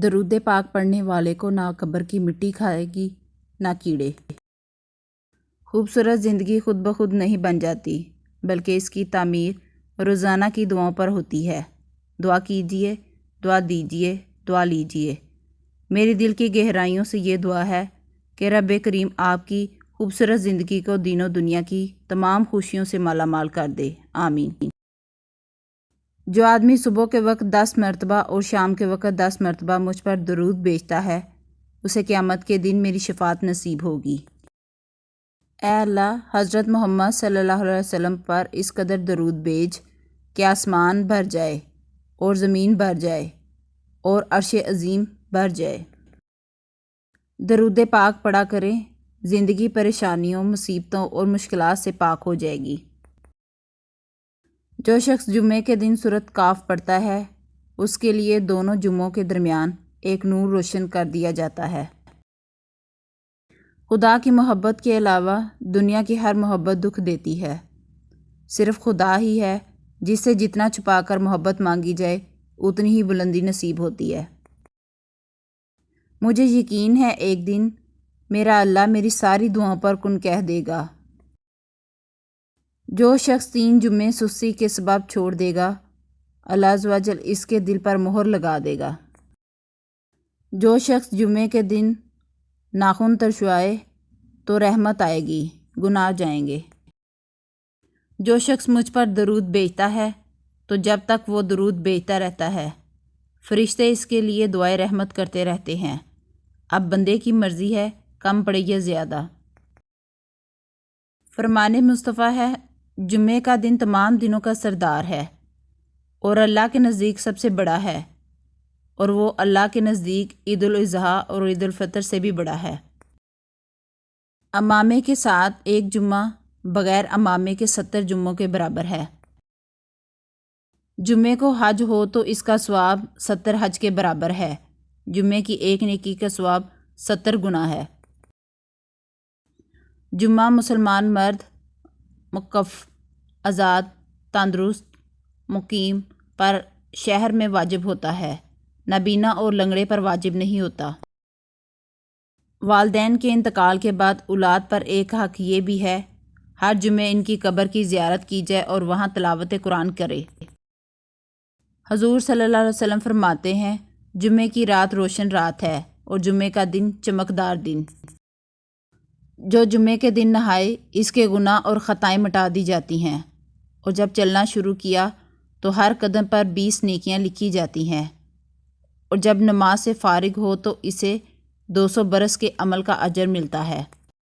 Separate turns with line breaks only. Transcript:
درود پاک پڑھنے والے کو نہ قبر کی مٹی کھائے گی نہ کیڑے۔ خوبصورت زندگی خود بخود نہیں بن جاتی، بلکہ اس کی تعمیر روزانہ کی دعاؤں پر ہوتی ہے۔ دعا کیجیے، دعا دیجیے، دعا لیجیے۔ میری دل کی گہرائیوں سے یہ دعا ہے کہ رب کریم آپ کی خوبصورت زندگی کو دین و دنیا کی تمام خوشیوں سے مالا مال کر دے، آمین۔ جو آدمی صبح کے وقت 10 مرتبہ اور شام کے وقت 10 مرتبہ مجھ پر درود بھیجتا ہے، اسے قیامت کے دن میری شفاعت نصیب ہوگی۔ اے اللہ، حضرت محمد صلی اللہ علیہ وسلم پر اس قدر درود بھیج کہ آسمان بھر جائے اور زمین بھر جائے اور عرش عظیم بھر جائے۔ درود پاک پڑھا کریں، زندگی پریشانیوں، مصیبتوں اور مشکلات سے پاک ہو جائے گی۔ جو شخص جمعے کے دن سورۃ کاف پڑھتا ہے، اس کے لیے دونوں جمعوں کے درمیان ایک نور روشن کر دیا جاتا ہے۔ خدا کی محبت کے علاوہ دنیا کی ہر محبت دکھ دیتی ہے۔ صرف خدا ہی ہے جس سے جتنا چھپا کر محبت مانگی جائے اتنی ہی بلندی نصیب ہوتی ہے۔ مجھے یقین ہے ایک دن میرا اللہ میری ساری دعاؤں پر کن کہہ دے گا۔ جو شخص 3 جمعے سستی کے سبب چھوڑ دے گا، اللہ عز و جل اس کے دل پر مہر لگا دے گا۔ جو شخص جمعے کے دن ناخن ترشوائے تو رحمت آئے گی، گناہ جائیں گے۔ جو شخص مجھ پر درود بھیجتا ہے تو جب تک وہ درود بھیجتا رہتا ہے، فرشتے اس کے لیے دعائے رحمت کرتے رہتے ہیں۔ اب بندے کی مرضی ہے کم پڑے یا زیادہ۔ فرمان مصطفیٰ ہے، جمعے کا دن تمام دنوں کا سردار ہے اور اللہ کے نزدیک سب سے بڑا ہے، اور وہ اللہ کے نزدیک عید الاضحیٰ اور عید الفطر سے بھی بڑا ہے۔ امامے کے ساتھ ایک جمعہ بغیر امامے کے 70 جمعوں کے برابر ہے۔ جمعے کو حج ہو تو اس کا ثواب 70 حج کے برابر ہے۔ جمعے کی ایک نیکی کا ثواب 70 گنا ہے۔ جمعہ مسلمان مرد مکف، آزاد، تندرست، مقیم پر شہر میں واجب ہوتا ہے، نابینا اور لنگڑے پر واجب نہیں ہوتا۔ والدین کے انتقال کے بعد اولاد پر ایک حق یہ بھی ہے، ہر جمعے ان کی قبر کی زیارت کی جائے اور وہاں تلاوت قرآن کرے۔ حضور صلی اللہ علیہ وسلم فرماتے ہیں، جمعے کی رات روشن رات ہے اور جمعے کا دن چمکدار دن۔ جو جمعے کے دن نہائے، اس کے گناہ اور خطائیں مٹا دی جاتی ہیں، اور جب چلنا شروع کیا تو ہر قدم پر 20 نیکیاں لکھی جاتی ہیں، اور جب نماز سے فارغ ہو تو اسے 200 برس کے عمل کا اجر ملتا ہے۔